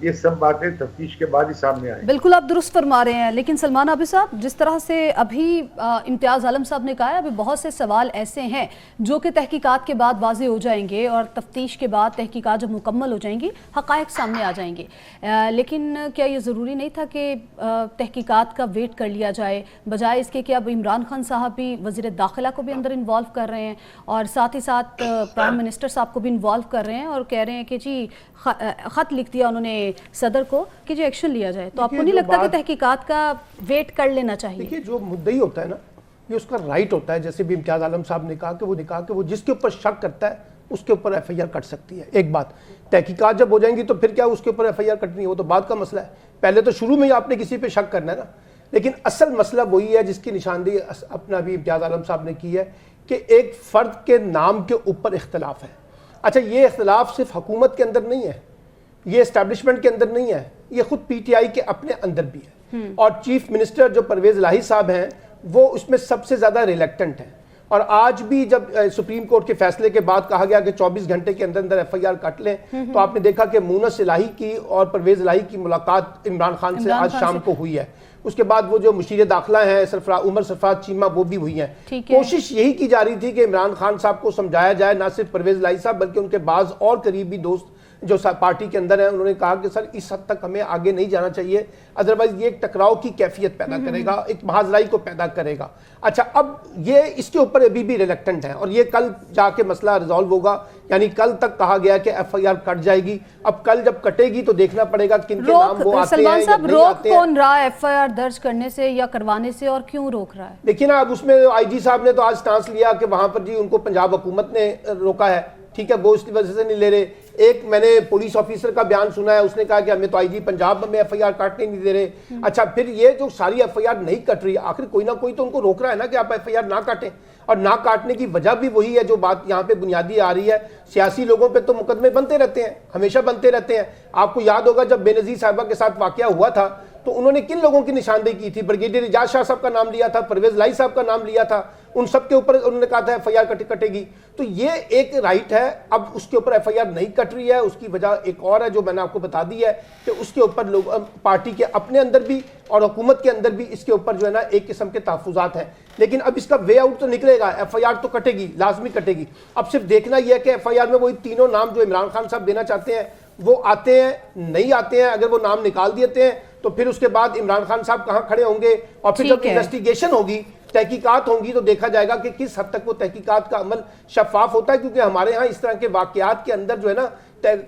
یہ سب باتیں تفتیش کے بعد ہی سامنے آئیں. بالکل آپ درست فرما رہے ہیں، لیکن سلمان عابد صاحب جس طرح سے ابھی امتیاز عالم صاحب نے کہا ہے، ابھی بہت سے سوال ایسے ہیں جو کہ تحقیقات کے بعد واضح ہو جائیں گے، اور تفتیش کے بعد تحقیقات جب مکمل ہو جائیں گی حقائق سامنے آ جائیں گے. لیکن کیا یہ ضروری نہیں تھا کہ تحقیقات کا ویٹ کر لیا جائے، بجائے اس کے کہ اب عمران خان صاحب بھی وزیر داخلہ کو بھی اندر انوالو کر رہے ہیں، اور ساتھ ہی ساتھ پرائم منسٹر صاحب کو بھی انوالو کر رہے ہیں، اور کہہ رہے ہیں کہ جی خط لکھ دیا انہوں نے صدر کو کہ جو ایکشن لیا جائے. تو آپ کو نہیں لگتا کہ تحقیقات کا ویٹ کر لینا چاہیے؟ دیکھیے جو مدعی ہوتا ہے نا، یہ اس کا رائٹ ہوتا ہے. جیسے بھی امتیاز عالم صاحب نے کہا کہ وہ جس کے اوپر شک کرتا ہے اس کے اوپر ایف آئی آر کٹ سکتی ہے. ایک بات، تحقیقات جب ہو جائیں گی تو پھر کیا اس کے اوپر ایف آئی آر کٹنی ہے، وہ تو بعد کا مسئلہ ہے. پہلے تو شروع میں ہی آپ نے کسی پہ شک کرنا ہے نا. لیکن اصل مسئلہ وہی ہے جس کی نشاندہی اپنا بھی امتیاز عالم صاحب نے کی ہے، کہ ایک فرد کے نام کے اوپر اختلاف ہے. اچھا، یہ اختلاف صرف حکومت کے اندر نہیں ہے، یہ اسٹیبلشمنٹ کے اندر نہیں ہے، یہ خود پی ٹی آئی کے اپنے اندر بھی ہے. اور چیف منسٹر جو پرویز الہی صاحب ہیں وہ اس میں سب سے زیادہ ریلیکٹنٹ ہیں. اور آج بھی جب سپریم کورٹ کے فیصلے کے بعد کہا گیا کہ 24 گھنٹے کے اندر اندر ایف آئی آر کٹ لیں، تو آپ نے دیکھا کہ مونس الہی کی اور پرویز الہی کی ملاقات عمران خان سے آج شام کو ہوئی ہے. اس کے بعد وہ جو مشیر داخلہ ہیں عمر سرفراز چیمہ، وہ بھی ہوئی ہیں. کوشش یہی کی جا رہی تھی کہ عمران خان صاحب کو سمجھایا جائے، نہ صرف پرویز الہی صاحب بلکہ ان کے بعض اور قریبی دوست جو پارٹی کے اندر ہیں. انہوں نے کہا کہ سر اس حد تک ہمیں آگے نہیں جانا چاہیے، ادروائز یہ ایک ٹکراؤ کی کیفیت پیدا کرے گا، ایک محاذرائی کو پیدا کرے گا. اچھا، اب یہ اس کے اوپر ابھی بھی ریلیکٹنٹ ہیں، اور یہ کل جا کے مسئلہ ریزالو ہوگا. یعنی کل تک کہا گیا کہ ایف آئی آر کٹ جائے گی. اب کل جب کٹے گی تو دیکھنا پڑے گا کن کے نام وہ آتے ہیں یا نہیں آتے ہیں. روک کون رہا ہے ایف آئی آر درج کرنے سے یا کروانے سے، اور کیوں روک رہا ہے؟ دیکھیے نا، اب اس میں آئی جی صاحب نے تو آج سٹانس لیا کہ وہاں پر جی ان کو پنجاب حکومت نے روکا ہے. ٹھیک ہے، وہ اس کی وجہ سے نہیں لے رہے. ایک میں نے پولیس آفیسر کا بیان سنا ہے، اس نے کہا کہ ہمیں تو آئی جی پنجاب میں ایف آئی آر کاٹنے نہیں دے رہے. اچھا، پھر یہ جو ساری ایف آئی آر نہیں کٹ رہی، آخر کوئی نہ کوئی تو ان کو روک رہا ہے نا کہ آپ ایف آئی آر نہ کاٹیں. اور نہ کاٹنے کی وجہ بھی وہی ہے جو بات یہاں پہ بنیادی آ رہی ہے. سیاسی لوگوں پہ تو مقدمے بنتے رہتے ہیں، ہمیشہ بنتے رہتے ہیں. آپ کو یاد ہوگا جب بے نظیر صاحبہ کے ساتھ واقعہ ہوا تھا تو انہوں نے کن لوگوں کی نشاندہی کی تھی؟ بریگیڈیئر اعجاز شاہ صاحب کا نام لیا تھا، پرویز الہی صاحب کا نام لیا تھا. ان سب کے اوپر انہوں نے کہا تھا ایف آئی آر کٹے گی. تو یہ ایک رائٹ ہے. اب اس کے اوپر ایف آئی آر نہیں کٹ رہی ہے، اس کی وجہ ایک اور ہے جو میں نے آپ کو بتا دی ہے کہ اس کے اوپر لوگ پارٹی کے اپنے اندر بھی اور حکومت کے اندر بھی اس کے اوپر جو ہے نا ایک قسم کے تحفظات ہیں. لیکن اب اس کا وے آؤٹ تو نکلے گا. ایف آئی آر تو کٹے گی، لازمی کٹے گی. اب صرف دیکھنا یہ ہے کہ ایف آئی آر میں وہی تینوں نام جو عمران خان صاحب دینا چاہتے ہیں وہ آتے ہیں نہیں آتے ہیں. اگر وہ نام نکال دیتے ہیں تو پھر اس کے بعد عمران خان صاحب کہاں کھڑے ہوں گے، اور پھر جب انویسٹیگیشن ہوگی، تحقیقات ہوں گی، تو دیکھا جائے گا کہ کس حد تک وہ تحقیقات کا عمل شفاف ہوتا ہے. کیونکہ ہمارے ہاں اس طرح کے واقعات کے اندر جو ہے نا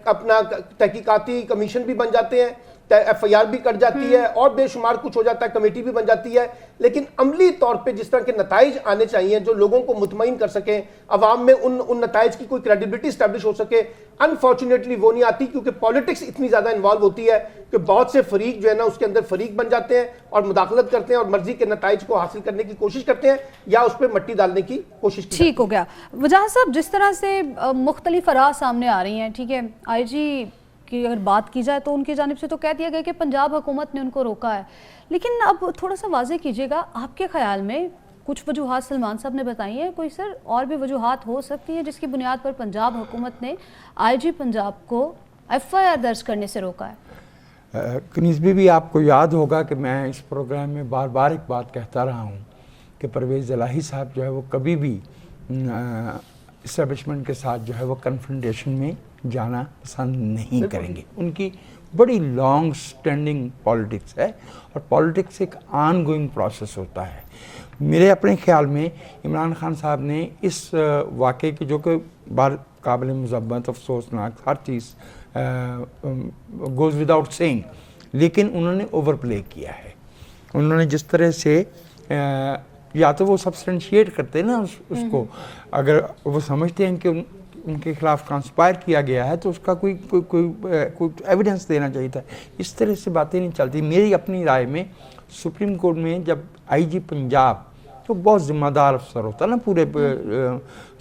اپنا تحقیقاتی کمیشن بھی بن جاتے ہیں، ایف آئی آر بھی کٹ جاتی ہے، اور بے شمار کچھ ہو جاتا ہے، کمیٹی بھی بن جاتی ہے. لیکن عملی طور پہ جس طرح کے نتائج آنے چاہیے جو لوگوں کو مطمئن کر سکیں، عوام میں ان نتائج کی کوئی کریڈیبلٹی اسٹیبلش ہو سکے، انفارچونیٹلی وہ نہیں آتی. کیونکہ پالیٹکس اتنی زیادہ انوالو ہوتی ہے کہ بہت سے فریق جو ہے نا اس کے اندر فریق بن جاتے ہیں اور مداخلت کرتے ہیں اور مرضی کے نتائج کو حاصل کرنے کی کوشش کرتے ہیں یا اس پہ مٹی ڈالنے کی کوشش کرتے ہیں. ٹھیک ہو گیا. وجاہت صاحب، جس طرح سے مختلف آراء سامنے آ رہی ہیں، ٹھیک ہے، آئی جی کی اگر بات کی جائے تو ان کی جانب سے تو کہہ دیا گیا کہ پنجاب حکومت نے ان کو روکا ہے. لیکن اب تھوڑا سا واضح کیجیے گا، آپ کے خیال میں کچھ وجوہات سلمان صاحب نے بتائی ہیں، کوئی سر اور بھی وجوہات ہو سکتی ہیں جس کی بنیاد پر پنجاب حکومت نے آئی جی پنجاب کو ایف آئی آر درج کرنے سے روکا ہے؟ کنیز بھی آپ کو یاد ہوگا کہ میں اس پروگرام میں بار بار ایک بات کہتا رہا ہوں کہ پرویز الہی صاحب جو ہے وہ کبھی بھی اسٹیبلشمنٹ کے ساتھ جو ہے وہ کنفرنٹیشن میں جانا پسند نہیں کریں گے. ان کی بڑی لانگ سٹینڈنگ پالیٹکس ہے، اور پالیٹکس ایک آن گوئنگ پروسیس ہوتا ہے. میرے اپنے خیال میں عمران خان صاحب نے اس واقعے کی، جو کہ بار قابل مذمت، افسوسناک، ہر چیز گوز وداؤٹ سینگ، لیکن انہوں نے اوور پلے کیا ہے. انہوں نے جس طرح سے یا تو وہ سبسٹینشیٹ کرتے ہیں نا اس کو، اگر وہ سمجھتے ہیں کہ ان کے خلاف کانسپائر کیا گیا ہے تو اس کا کوئی ایویڈنس دینا چاہیے تھا. اس طرح سے باتیں نہیں چلتی. میری اپنی رائے میں سپریم کورٹ میں جب آئی جی پنجاب، تو بہت ذمہ دار افسر ہوتا ہے نا پورے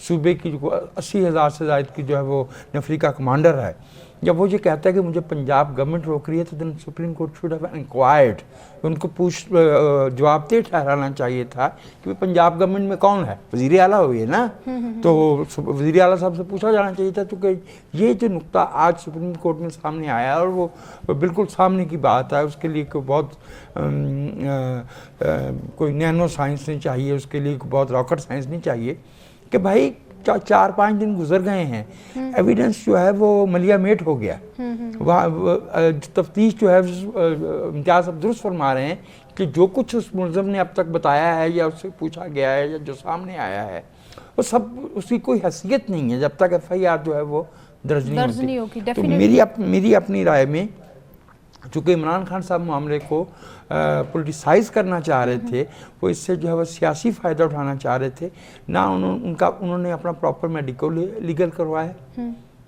صوبے کی، جو 80,000 سے زائد کی جو ہے وہ نفری کا کمانڈر ہے، جب وہ یہ کہتا ہے کہ مجھے پنجاب گورنمنٹ روک رہی ہے تو then Supreme Court should have inquired, ان کو جواب دہ ٹھہرانا چاہیے تھا کہ پنجاب گورنمنٹ میں کون ہے، وزیر اعلیٰ ہوئی ہے نا، تو وزیر اعلیٰ صاحب سے پوچھا جانا چاہیے تھا. تو کہ یہ جو نقطہ آج سپریم کورٹ میں سامنے آیا اور وہ بالکل سامنے کی بات ہے، اس کے لیے کوئی بہت کوئی نینو سائنس نہیں چاہیے، اس کے لیے بہت راکٹ سائنس نہیں چاہیے کہ بھائی 4-5 دن گزر گئے ہیں، ایویڈنس جو ہے وہ ملیا میٹ ہو گیا. تفتیش جو ہے امتیاز صاحب درست فرما رہے ہیں کہ جو کچھ اس ملزم نے اب تک بتایا ہے یا اس سے پوچھا گیا ہے یا جو سامنے آیا ہے وہ سب اس کی کوئی حیثیت نہیں ہے جب تک ایف آئی آر جو ہے وہ درج نہیں ہوتی. تو میری اپنی رائے میں چونکہ عمران خان صاحب معاملے کو پولیٹیسائز کرنا چاہ رہے تھے، وہ اس سے جو ہے وہ سیاسی فائدہ اٹھانا چاہ رہے تھے، نہ انہوں نے اپنا پراپر میڈیکل لیگل کروایا،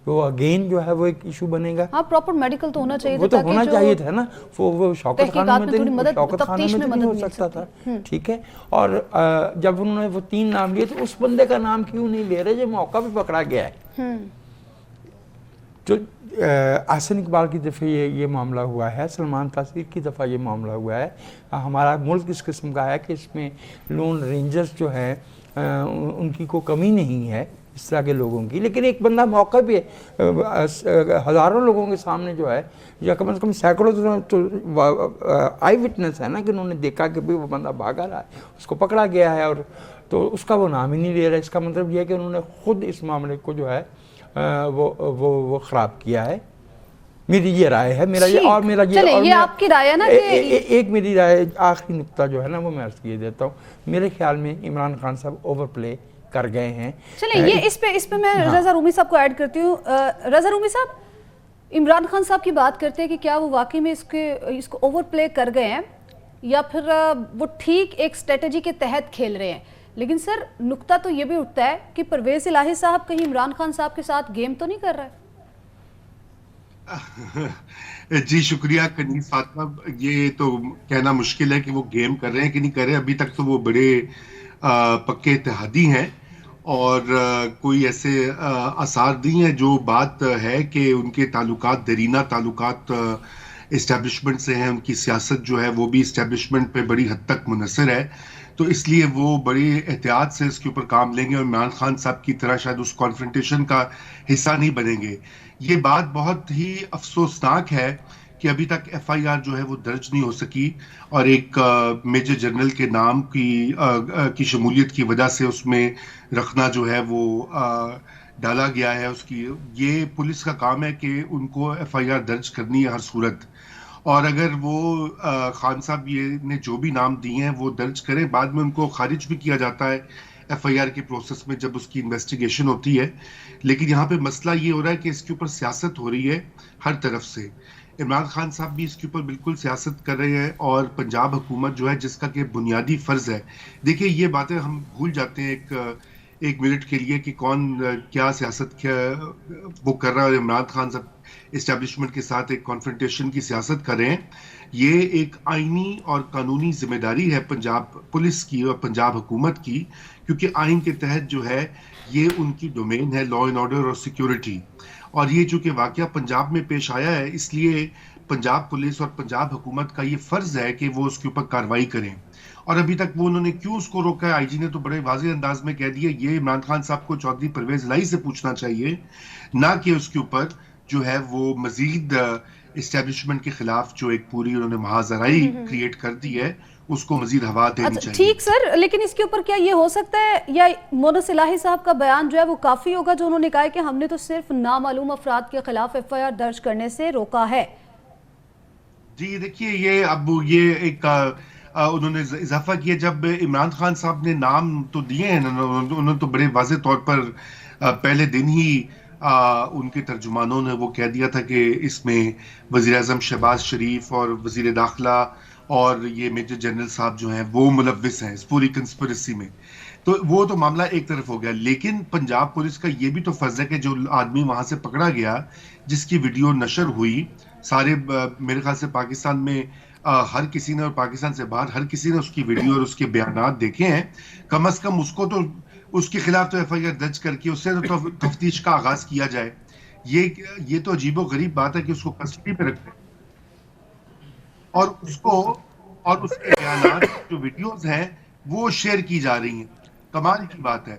وہ اگین جو ہے وہ ایک ایشو بنے گا. ہاں پراپر میڈیکل تو ہونا چاہیے تھا، وہ تو ہونا چاہیے تھا نا، وہ شوکت خانوں میں تو نہیں ہو سکتا تھا. ٹھیک ہے، اور جب انہوں نے وہ 3 نام لیے تو اس بندے کا نام کیوں نہیں لے رہے جو موقع پہ پکڑا گیا ہے. جو احسن اقبال کی دفعہ یہ معاملہ ہوا ہے، سلمان تاثیر کی دفعہ یہ معاملہ ہوا ہے. ہمارا ملک اس قسم کا ہے کہ اس میں لون رینجرز جو ہے ان کی کوئی کمی نہیں ہے اس طرح کے لوگوں کی، لیکن ایک بندہ موقع پہ ہزاروں لوگوں کے سامنے جو ہے یا کم از کم سینکڑوں تو آئی وٹنس ہے نا کہ انہوں نے دیکھا کہ وہ بندہ بھاگا رہا ہے، اس کو پکڑا گیا ہے، اور تو اس کا وہ نام ہی نہیں لے رہا. اس کا مطلب یہ ہے کہ انہوں نے خود اس معاملے کو جو ہے وہ خراب کیا ہے. میری یہ رائے ہے، میرا یہ اور میرا یہ آپ کی رائے ہے نا کہ ایک میری رائے آخری نقطہ جو ہے نا وہ میں عرض کیے دیتا ہوں. میرے خیال میں عمران خان صاحب اوور پلے کر گئے ہیں. چلیں یہ اس پہ میں رضا رومی صاحب کو ایڈ کرتی ہوں. رضا رومی صاحب، عمران خان صاحب کی بات کرتے ہیں کہ کیا وہ واقعی میں اس کو اوور پلے کر گئے ہیں یا پھر وہ ٹھیک ایک اسٹریٹجی کے تحت کھیل رہے ہیں. لیکن سر نقطہ تو یہ بھی اٹھتا ہے کہ پرویز الہی صاحب کہیں عمران خان صاحب کے ساتھ گیم تو نہیں کر رہے؟ جی شکریہ کنیز فاطمہ. یہ تو کہنا مشکل ہے کہ وہ گیم کر رہے ہیں کہ نہیں کر رہے. ابھی تک تو وہ بڑے پکے اتحادی ہیں اور کوئی ایسے آثار نہیں ہیں. جو بات ہے کہ ان کے تعلقات دیرینہ تعلقات اسٹیبلشمنٹ سے ہیں، ان کی سیاست جو ہے وہ بھی اسٹیبلشمنٹ پہ بڑی حد تک منحصر ہے، تو اس لیے وہ بڑی احتیاط سے اس کے اوپر کام لیں گے اور عمران خان صاحب کی طرح شاید اس کانفرنٹیشن کا حصہ نہیں بنیں گے. یہ بات بہت ہی افسوسناک ہے کہ ابھی تک ایف آئی آر جو ہے وہ درج نہیں ہو سکی اور ایک میجر جنرل کے نام کی شمولیت کی وجہ سے اس میں رکھنا جو ہے وہ ڈالا گیا ہے. اس کی یہ پولیس کا کام ہے کہ ان کو ایف آئی آر درج کرنی ہے ہر صورت، اور اگر وہ خان صاحب نے جو بھی نام دیے ہیں وہ درج کریں، بعد میں ان کو خارج بھی کیا جاتا ہے ایف آئی آر کے پروسیس میں جب اس کی انویسٹیگیشن ہوتی ہے. لیکن یہاں پہ مسئلہ یہ ہو رہا ہے کہ اس کے اوپر سیاست ہو رہی ہے ہر طرف سے. عمران خان صاحب بھی اس کے اوپر بالکل سیاست کر رہے ہیں اور پنجاب حکومت جو ہے جس کا کہ بنیادی فرض ہے. دیکھیں یہ باتیں ہم بھول جاتے ہیں ایک منٹ کے لیے کہ کون کیا سیاست وہ کر رہا ہے. عمران خان صاحب اسٹیبلشمنٹ کے ساتھ ایک کانفرنٹیشن کی سیاست کر رہے ہیں. یہ ایک آئینی اور قانونی ذمہ داری ہے پنجاب پولیس کی اور پنجاب حکومت کی، کیونکہ آئین کے تحت جو ہے یہ ان کی ڈومین ہے، لا اینڈ آرڈر اور سیکیورٹی. اور یہ چونکہ واقعہ پنجاب میں پیش آیا ہے اس لیے پنجاب پولیس اور پنجاب حکومت کا یہ فرض ہے کہ وہ اس کے اوپر کارروائی کریں. اور ابھی تک وہ انہوں نے کیوں اس کو روکا ہے؟ آئی جی نے تو بڑے واضح انداز میں کہہ دیا یہ عمران خان صاحب کو چودھری پرویز الہی سے پوچھنا چاہیے، نہ کہ اس کے اوپر جو ہے وہ مزید اسٹیبلشمنٹ کے خلاف جو ایک پوری انہوں نے محاذرائی کریٹ کر دی ہے اس کو مزید ہوا دینی چاہیے. ٹھیک سر، لیکن اس کے اوپر کیا یہ ہو سکتا ہے یا مونس الہی صاحب کا بیان جو ہے وہ کافی ہوگا جو انہوں نے کہا ہے کہ ہم نے تو صرف نامعلوم افراد کے خلاف ایف آئی آر درج کرنے سے روکا ہے؟ جی دیکھیے یہ ایک انہوں نے اضافہ کیا جب عمران خان صاحب نے نام تو دیے ہیں، انہوں نے تو بڑے واضح طور پر پہلے دن ہی ان کے ترجمانوں نے وہ کہہ دیا تھا کہ اس میں وزیر اعظم شہباز شریف اور وزیر داخلہ اور یہ میجر جنرل صاحب جو ہیں وہ ملوث ہیں اس پوری کنسپریسی میں. تو وہ تو معاملہ ایک طرف ہو گیا، لیکن پنجاب پولیس کا یہ بھی تو فرض ہے کہ جو آدمی وہاں سے پکڑا گیا جس کی ویڈیو نشر ہوئی، سارے میرے خیال سے پاکستان میں ہر کسی نے اور پاکستان سے باہر ہر کسی نے اس کی ویڈیو اور اس کے بیانات دیکھے ہیں، کم از کم اس کو تو اس کے خلاف تو ایف آئی آر درج کر کے اس سے تو تفتیش کا آغاز کیا جائے. یہ تو عجیب و غریب بات ہے کہ اس کو کسٹڈی میں رکھتے ہیں اور اس کے بیانات جو ویڈیوز ہیں وہ شیئر کی جا رہی ہیں. کمال کی بات ہے.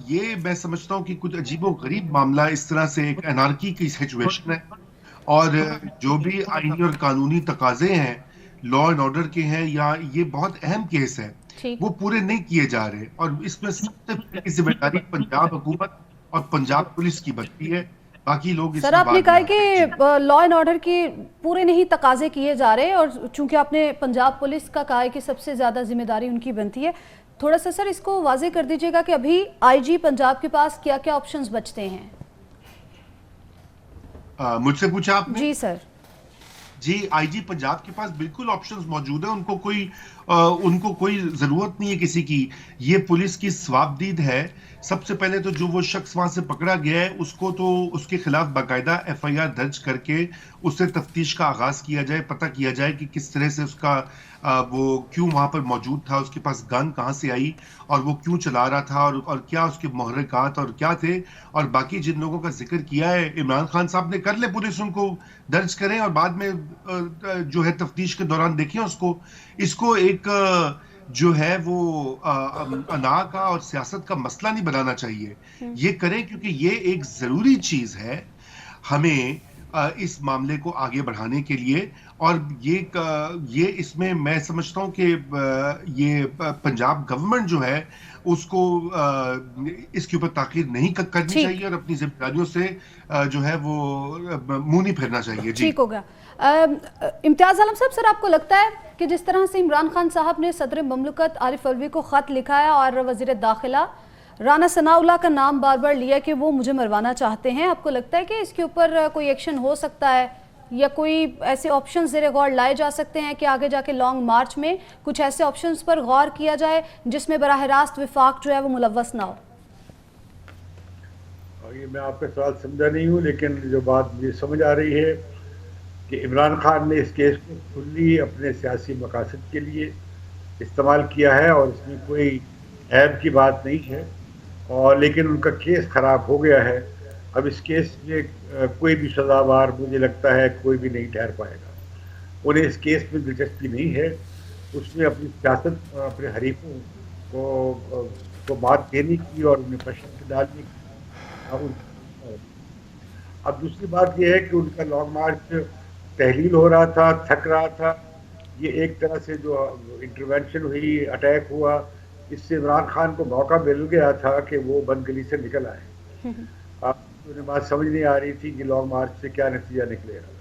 یہ میں سمجھتا ہوں کہ کچھ عجیب و غریب معاملہ اس طرح سے ایک انارکی کی سچویشن ہے اور جو بھی آئینی اور قانونی تقاضے ہیں لا اینڈ آرڈر کے ہیں یا یہ بہت اہم کیس ہے وہ پورے نہیں کیے جا رہے اور اس میں سب سے پہلی ذمہ داری پنجاب حکومت اور پنجاب پولیس کی بنتی ہے. باقی لوگ سر آپ نے کہا کہ لا اینڈ آرڈر کی پورے نہیں تقاضے کیے جا رہے اور چونکہ آپ نے پنجاب پولیس کا کہا ہے کہ سب سے زیادہ ذمہ داری ان کی بنتی ہے, تھوڑا سا سر اس کو واضح کر دیجئے گا کہ ابھی آئی جی پنجاب کے پاس کیا کیا آپشنز بچتے ہیں؟ مجھ سے پوچھا آپ نے؟ جی سر. جی آئی جی پنجاب کے پاس بالکل آپشنز موجود ہیں. ان کو کوئی ضرورت نہیں ہے کسی کی. یہ پولیس کی ثوابدید ہے. سب سے پہلے تو جو وہ شخص وہاں سے پکڑا گیا ہے اس کو تو اس کے خلاف باقاعدہ ایف آئی آر درج کر کے اس سے تفتیش کا آغاز کیا جائے, پتہ کیا جائے کہ کس طرح سے اس کا وہ کیوں وہاں پر موجود تھا, اس کے پاس گن کہاں سے آئی اور وہ کیوں چلا رہا تھا اور کیا اس کے محرکات اور کیا تھے. اور باقی جن لوگوں کا ذکر کیا ہے عمران خان صاحب نے کر لے, پولیس ان کو درج کریں اور بعد میں جو ہے تفتیش کے دوران دیکھیں اس کو ایک جو ہے وہ انا کا اور سیاست کا مسئلہ نہیں بنانا چاہیے. یہ کریں کیونکہ یہ ایک ضروری چیز ہے ہمیں اس معاملے کو آگے بڑھانے کے لیے. اور یہ اس میں میں سمجھتا ہوں کہ یہ پنجاب گورنمنٹ جو ہے اس کو اس کے اوپر تاخیر نہیں کرنی چاہیے اور اپنی ذمہ داریوں سے جو ہے وہ منہ نہیں پھیرنا چاہیے. ٹھیک ہوگا. امتیاز عالم صاحب, سر آپ کو لگتا ہے کہ جس طرح سے عمران خان صاحب نے صدر مملکت عارف الوی کو خط لکھا ہے اور وزیر داخلہ رانا ثناء اللہ کا نام بار بار لیا کہ وہ مجھے مروانا چاہتے ہیں, آپ کو لگتا ہے کہ اس کے اوپر کوئی ایکشن ہو سکتا ہے یا کوئی ایسے آپشن زیر غور لائے جا سکتے ہیں کہ آگے جا کے لانگ مارچ میں کچھ ایسے آپشنز پر غور کیا جائے جس میں براہ راست وفاق جو ہے وہ ملوث نہ ہو؟ یہ میں آپ کا سوال سمجھا نہیں ہوں, لیکن جو بات مجھے سمجھ آ رہی ہے کہ عمران خان نے اس کیس کو کھلی اپنے سیاسی مقاصد کے لیے استعمال کیا ہے اور اس میں کوئی عیب کی بات نہیں ہے, اور لیکن ان کا کیس خراب ہو گیا ہے. اب اس کیس میں کوئی بھی سزاوار مجھے لگتا ہے کوئی بھی نہیں ٹھہر پائے گا. انہیں اس کیس میں دلچسپی نہیں ہے, اس میں اپنی سیاست اور اپنے حریفوں کو مات دینے کی اور انہیں پریشر میں ڈالنے کی. اب دوسری بات یہ ہے کہ ان کا لانگ مارچ تحلیل ہو رہا تھا, تھک رہا تھا. یہ ایک طرح سے جو انٹروینشن ہوئی, اٹیک ہوا, اس سے عمران خان کو موقع مل گیا تھا کہ وہ بند گلی سے نکل آئے. انہیں بات سمجھ نہیں آ رہی تھی کہ لانگ مارچ سے کیا نتیجہ نکلے گا.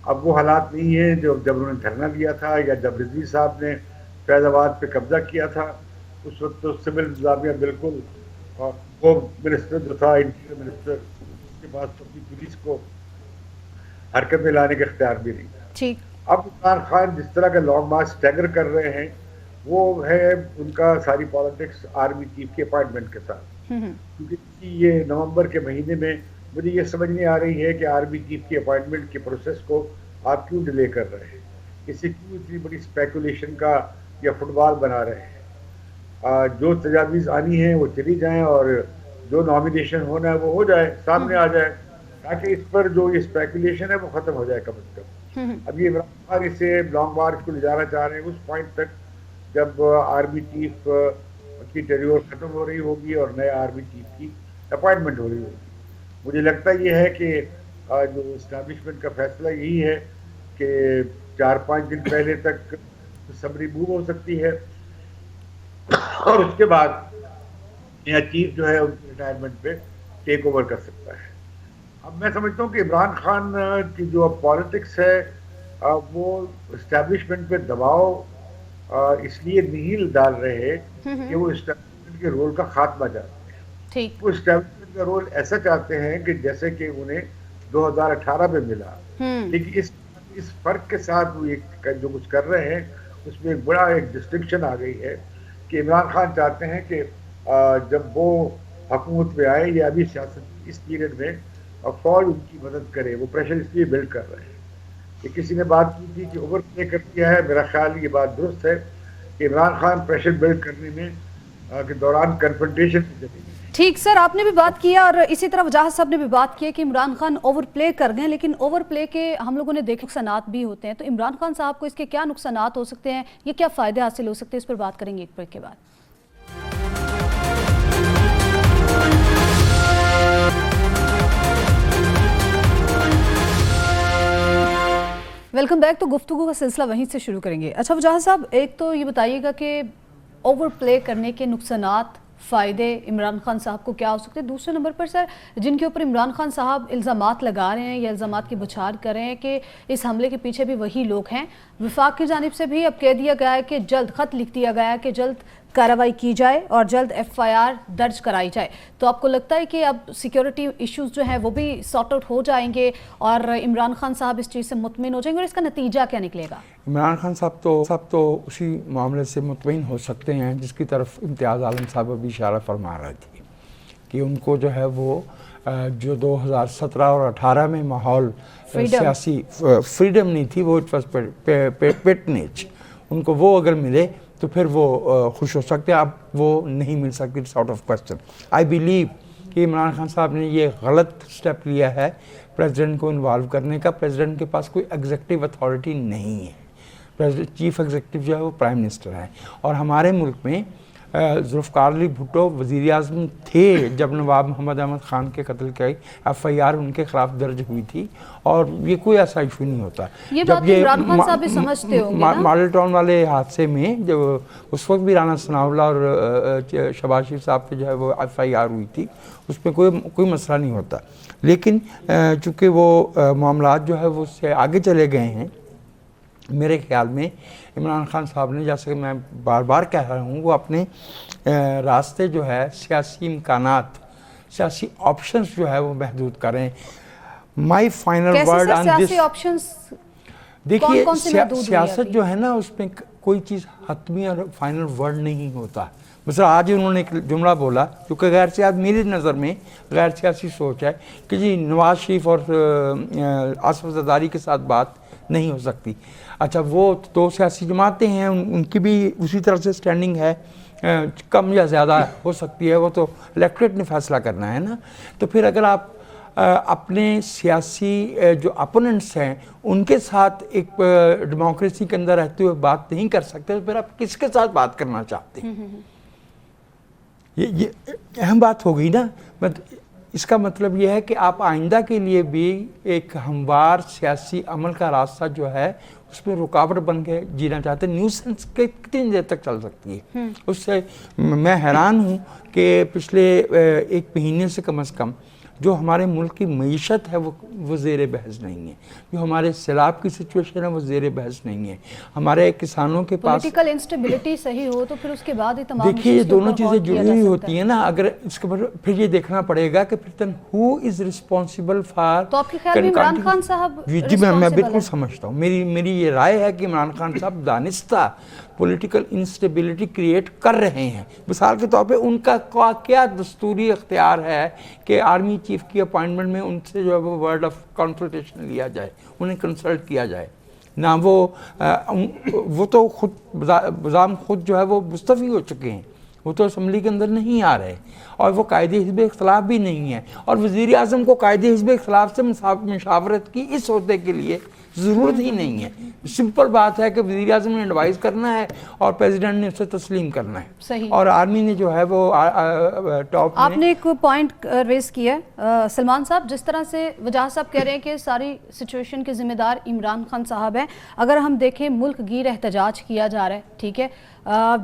اب وہ حالات نہیں ہیں جب انہوں نے دھرنا دیا تھا یا جب رضوی صاحب نے فیض آباد پہ قبضہ کیا تھا. اس وقت تو سول انتظامیہ بالکل, وہ منسٹر جو تھا انٹیریئر منسٹر, اس کے پاس اپنی پولیس کو حرکت میں لانے کا اختیار بھی نہیں تھا. اب عمران خان جس طرح کا لانگ مارچ اسٹیگر کر رہے ہیں وہ ہے ان کا ساری پالیٹکس آرمی چیف کے اپائنٹمنٹ کے ساتھ. کیونکہ یہ نومبر کے مہینے میں مجھے یہ سمجھ نہیں آ رہی ہے کہ آرمی چیف کی اپائنٹمنٹ کے پروسیس کو آپ کیوں ڈیلے کر رہے ہیں, اسے کیوں اتنی بڑی اسپیکولیشن کا یا فٹ بال بنا رہے ہیں. جو تجاویز آنی ہیں وہ چلی جائیں اور جو نامینیشن ہونا ہے وہ ہو جائے, سامنے آ جائے, تاکہ اس پر جو یہ اسپیکولیشن ہے وہ ختم ہو جائے کم از کم. اب یہ عمران خان اسے لانگ مارچ کو لے جانا چاہ رہے ہیں اس پوائنٹ تک جب آرمی چیف کی ٹیریور ختم ہو رہی ہوگی اور نئے آرمی چیف کی اپائنٹمنٹ ہو رہی ہوگی. مجھے لگتا یہ ہے کہ جو اسٹیبلشمنٹ کا فیصلہ یہی ہے کہ 4-5 دن پہلے تک سمری موو ہو سکتی ہے اور اس کے بعد نیا چیف جو ہے ان کی ریٹائرمنٹ پہ ٹیک اوور کر سکتا ہے. اب میں سمجھتا ہوں کہ عمران خان کی جو پالیٹکس ہے وہ اسٹیبلشمنٹ پہ دباؤ اس لیے نہیں ڈال رہے کہ وہ اسٹیبلشمنٹ کے رول کا خاتمہ چاہتے ہیں. وہ اسٹیبلشمنٹ کا رول ایسا چاہتے ہیں کہ جیسے کہ انہیں 2018 میں ملا, لیکن اس فرق کے ساتھ وہ جو کچھ کر رہے ہیں اس میں ایک بڑا ایک ڈسٹنکشن آ گئی ہے کہ عمران خان چاہتے ہیں کہ جب وہ حکومت میں آئے یا ابھی سیاست اس پیریڈ میں فوج ان کی مدد کرے. وہ پریشر اس لیے بلڈ کر رہے ہیں. کہ کسی نے بات کی تھی کہ اوور پلے کر دیا ہے, میرا خیال یہ بات درست ہے کہ عمران خان پریشر بلڈ کرنے میں کے دوران کنفرنٹیشن میں چلے گئے. ٹھیک سر، آپ نے بھی بات کیا اور اسی طرح وجاہت صاحب نے بھی بات کی کہ عمران خان اوور پلے کر گئے، لیکن اوور پلے کے ہم لوگوں نے دیکھے نقصانات بھی ہوتے ہیں، تو عمران خان صاحب کو اس کے کیا نقصانات ہو سکتے ہیں، یہ کیا فائدے حاصل ہو سکتے ہیں، اس پر بات کریں گے ایک بریک کے بعد۔ Welcome back. تو گفتگو کا سلسلہ وہیں سے شروع کریں گے۔ اچھا وجاہت صاحب، ایک تو یہ بتائیے گا کہ اوور پلے کرنے کے نقصانات، فائدے عمران خان صاحب کو کیا ہو سکتے ہیں؟ دوسرے نمبر پر سر، جن کے اوپر عمران خان صاحب الزامات لگا رہے ہیں یا الزامات کی بچھاڑ کر رہے ہیں کہ اس حملے کے پیچھے بھی وہی لوگ ہیں، وفاق کی جانب سے بھی اب کہہ دیا گیا ہے کہ جلد خط لکھ دیا گیا ہے کہ جلد کارروائی کی جائے اور جلد FIR درج کرائی جائے، تو آپ کو لگتا ہے کہ اب سیکیورٹی ایشوز جو ہیں وہ بھی سارٹ آؤٹ ہو جائیں گے اور عمران خان صاحب اس چیز سے مطمئن ہو جائیں گے، اور اس کا نتیجہ کیا نکلے گا؟ عمران خان صاحب تو اسی معاملے سے مطمئن ہو سکتے ہیں جس کی طرف امتیاز عالم صاحب ابھی اشارہ فرما رہے تھے کہ ان کو جو ہے وہ جو 2017 اور 18 میں ماحول سیاسی فریڈم نہیں تھی، وہ اٹ واز پیٹنیج، ان کو وہ اگر ملے تو پھر وہ خوش ہو سکتے ہیں، اب وہ نہیں مل سکتی، it's out of question. I believe کہ عمران خان صاحب نے یہ غلط سٹیپ لیا ہے پریزیڈنٹ کو انوالو کرنے کا۔ پریزیڈنٹ کے پاس کوئی ایگزیکٹو اتھارٹی نہیں ہے، چیف ایگزیکٹو جو ہے وہ پرائم منسٹر ہے، اور ہمارے ملک میں ذوالفقار علی بھٹو وزیر اعظم تھے جب نواب محمد احمد خان کے قتل کی FIR ان کے خلاف درج ہوئی تھی، اور یہ کوئی ایسا ایشو نہیں ہوتا۔ یہ بات عمران خان صاحب بھی سمجھتے ہوں گے نا؟ ماڈل ٹاؤن والے حادثے میں جب اس وقت بھی رانا ثناء اللہ اور شہباز شریف صاحب پہ جو ہے وہ FIR ہوئی تھی، اس میں کوئی مسئلہ نہیں ہوتا، لیکن چونکہ وہ معاملات جو ہے وہ اس سے آگے چلے گئے ہیں، میرے خیال میں عمران خان صاحب نے، جیسے کہ میں بار بار کہہ رہا ہوں، وہ اپنے راستے جو ہے سیاسی امکانات، سیاسی آپشنز جو ہے وہ محدود کریں۔ مائی فائنل ورڈ آن دس، دیکھیے سیاست جو ہے نا اس میں کوئی چیز حتمی اور فائنل ورڈ نہیں ہوتا۔ مثلا آج انہوں نے ایک جملہ بولا جو کہ غیر سیاسی، میری نظر میں غیر سیاسی سوچ ہے کہ جی نواز شریف اور آصف زرداری کے ساتھ بات نہیں ہو سکتی۔ اچھا، وہ دو سیاسی جماعتیں ہیں، ان کی بھی اسی طرح سے سٹینڈنگ ہے، کم یا زیادہ ہو سکتی ہے، وہ تو الیکٹریٹ نے فیصلہ کرنا ہے نا۔ تو پھر اگر آپ اپنے سیاسی جو اپوننٹس ہیں ان کے ساتھ ایک ڈیموکریسی کے اندر رہتے ہوئے بات نہیں کر سکتے، تو پھر آپ کس کے ساتھ بات کرنا چاہتے ہیں؟ یہ اہم بات ہو گئی نا۔ اس کا مطلب یہ ہے کہ آپ آئندہ کے لیے بھی ایک ہموار سیاسی عمل کا راستہ جو ہے اس میں رکاوٹ بن کے جینا چاہتے ہیں۔ نیوسنس کتنی دیر تک چل سکتی ہے؟ اس سے میں حیران ہوں کہ پچھلے ایک مہینے سے کم از کم جو ہمارے ملک کی معیشت ہے وہ زیر بحث نہیں ہے، جو ہمارے سیلاب کی سچویشن ہے وہ زیر بحث نہیں ہے، ہمارے کسانوں کے پاس پولیٹیکل انسٹیبلٹی صحیح ہو تو پھر اس کے بعد ہی تمام دیکھیے یہ دونوں چیزیں جڑی ہوئی ہوتی ہیں نا۔ اگر اس کے بعد پھر یہ دیکھنا پڑے گا کہ پھر ہو از ریسپانسبل فار، تو آپ کے خیال میں عمران خان صاحب جی میں بالکل سمجھتا ہوں، میری یہ رائے ہے کہ عمران خان صاحب دانستہ پولیٹیکل انسٹیبلٹی کریٹ کر رہے ہیں۔ مثال کے طور پہ ان کا کیا دستوری اختیار ہے کہ آرمی چیف کی اپوائنٹمنٹ میں ان سے جو ہے وہ ورڈ آف کنسلٹیشن لیا جائے، انہیں کنسلٹ کیا جائے نہ، وہ تو خود بذام خود جو ہے وہ مستعفی ہو چکے ہیں، وہ تو اسمبلی کے اندر نہیں آ رہے، اور وہ قائد حزب اختلاف بھی نہیں ہے، اور وزیر اعظم کو قائد حزب اختلاف سے مشاورت کی اس عہدے کے لیے ضرورت ہی نہیں ہے۔ سمپل بات ہے کہ وزیر اعظم نے ایڈوائز کرنا ہے اور پریزیڈنٹ نے اسے تسلیم کرنا ہے، صحیح، اور آرمی نے جو ہے وہ ٹاپ۔ آپ نے ایک پوائنٹ ریز کیا ہے سلمان صاحب، جس طرح سے وجاہت صاحب کہہ رہے ہیں کہ ساری سچویشن کے ذمہ دار عمران خان صاحب ہیں۔ اگر ہم دیکھیں ملک گیر احتجاج کیا جا رہا ہے، ٹھیک ہے،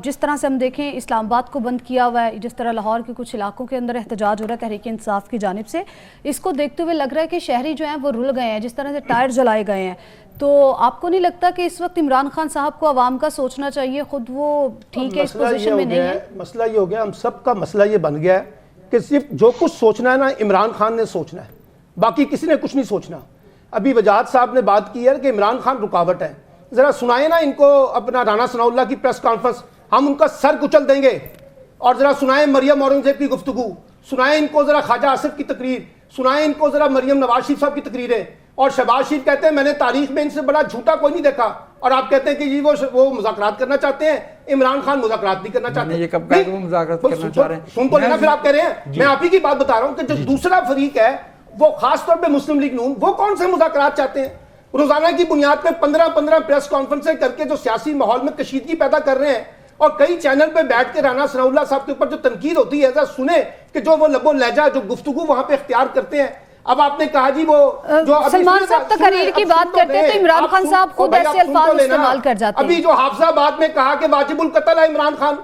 جس طرح سے ہم دیکھیں اسلام آباد کو بند کیا ہوا ہے، جس طرح لاہور کے کچھ علاقوں کے اندر احتجاج ہو رہا ہے تحریک انصاف کی جانب سے، اس کو دیکھتے ہوئے لگ رہا ہے کہ شہری جو ہیں وہ رل گئے ہیں، جس طرح سے ٹائر جلائے گئے ہیں۔ تو آپ کو نہیں لگتا کہ اس وقت عمران خان صاحب کو عوام کا سوچنا چاہیے، خود وہ ٹھیک ہے اس پوزیشن میں نہیں ہے؟ مسئلہ یہ ہو گیا، ہم سب کا مسئلہ یہ بن گیا ہے کہ صرف جو کچھ سوچنا ہے نا عمران خان نے سوچنا ہے، باقی کسی نے کچھ نہیں سوچنا۔ ابھی وجاہت صاحب نے بات کی ہے کہ عمران خان رکاوٹ ہے، ذرا سنائیں نا ان کو اپنا رانا ثناء اللہ کی پریس کانفرنس، ہم ان کا سر کچل دیں گے، اور ذرا سنائیں مریم اورنگزیب کی گفتگو، سنائیں ان کو ذرا خواجہ آصف کی تقریر، سنائیں ان کو ذرا مریم نواز شریف صاحب کی تقریریں، اور شہباز شریف کہتے ہیں میں نے تاریخ میں ان سے بڑا جھوٹا کوئی نہیں دیکھا، اور آپ کہتے ہیں کہ جی وہ مذاکرات کرنا چاہتے ہیں. عمران خان مذاکرات نہیں کرنا چاہتے. یہ کب کہا کہ وہ مذاکرات کرنا چاہ رہے ہیں؟ سن تو لینا پھر آپ کہہ رہے ہیں. میں آپ ہی کی بات بتا رہا ہوں کہ جو دوسرا فریق ہے وہ خاص طور پہ مسلم لیگ نون, وہ کون سے مذاکرات چاہتے ہیں؟ روزانہ کی بنیاد پہ 15 پریس کانفرنسیں کر کے جو سیاسی ماحول میں کشیدگی پیدا کر رہے ہیں, اور کئی چینل پہ بیٹھ کے رانا ثناء اللہ صاحب کے اوپر جو تنقید ہوتی ہے, ذرا سنیں کہ جو وہ لب و لہجہ جو گفتگو وہاں پہ اختیار کرتے ہیں. اب آپ نے کہا جی وہ جو سلمان صاحب تقریر کی بات کرتے ہیں تو عمران خان صاحب خود ایسے الفاظ استعمال کر جاتے ہیں. ابھی جو حافظ آباد میں کہا کہ واجب القتل ہے عمران خان,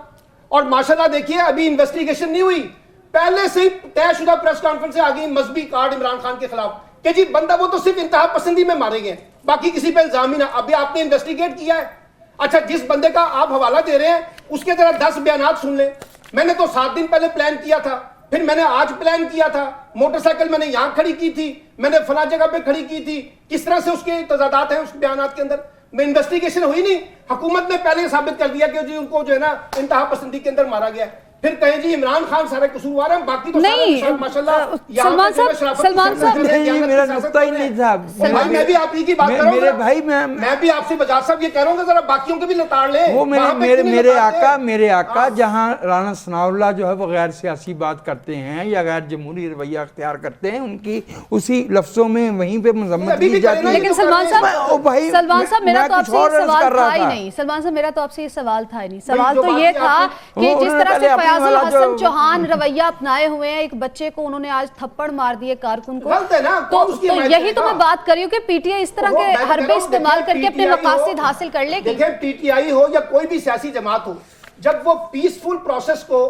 اور ماشاءاللہ دیکھیے ابھی انویسٹیگیشن نہیں ہوئی, پہلے سے ہی طے شدہ پریس کانفرنس آ گئی مذہبی کارڈ عمران خان کے خلاف کہ جی بندہ وہ تو صرف انتہا پسندی میں مارے گئے, باقی کسی پہ الزام ہی نہ. ابھی آپ نے انویسٹیگیٹ کیا ہے. اچھا جس بندے کا آپ حوالہ دے رہے ہیں اس کے ذرا 10 بیانات سن لیں. میں نے تو 7 دن پہلے پلان کیا تھا, پھر میں نے آج پلان کیا تھا, موٹر سائیکل میں نے یہاں کھڑی کی تھی, میں نے فلاں جگہ پہ کھڑی کی تھی. کس طرح سے اس کے تضادات ہیں اس بیانات کے اندر؟ میں انویسٹیگیشن ہوئی نہیں. حکومت نے پہلے ثابت کر دیا کہ جی ان کو جو ہے نا انتہا پسندی کے اندر مارا گیا ہے. پھر کہیں جی عمران خان سارے قصوروار ہیں, باقی تو نہیں. ماشاءاللہ سلمان صاحب میرا نقطہ ہی نہیں تھا. میں بھی آپ ہی کی بات کر رہا ہوں. میرے بھائی میں بھی آپ سے بجاج صاحب یہ کہہ رہا ہوں کہ ذرا باقیوں کے بھی لتاڑ لیں. وہ میرے آقا جہاں رانا ثناء اللہ جو ہے وہ غیر سیاسی بات کرتے ہیں یا غیر جمہوری رویہ اختیار کرتے ہیں, ان کی اسی لفظوں میں وہیں پہ مذمت کی جاتی ہے. لیکن سلمان صاحب میرا تو آپ سے یہ سوال تھا ہی نہیں. سلمان صاحب میرا تو آپ سے یہ سوال تھا ہی نہیں. سوال تو یہ تھا کہ جس طرح سے فیاض الحسن چوہان رویہ اپنائے ہوئے ہیں, ایک بچے کو انہوں نے آج تھپڑ مار دیے کارکن کو, تو یہی تو میں بات کر رہی ہوں کہ پی ٹی آئی اس طرح کے حربے استعمال کر کے اپنے مقاصد حاصل کر لے گی. دیکھیں پی ٹی آئی ہو یا کوئی بھی سیاسی جماعت ہو, جب وہ پیسفل پروسیس کو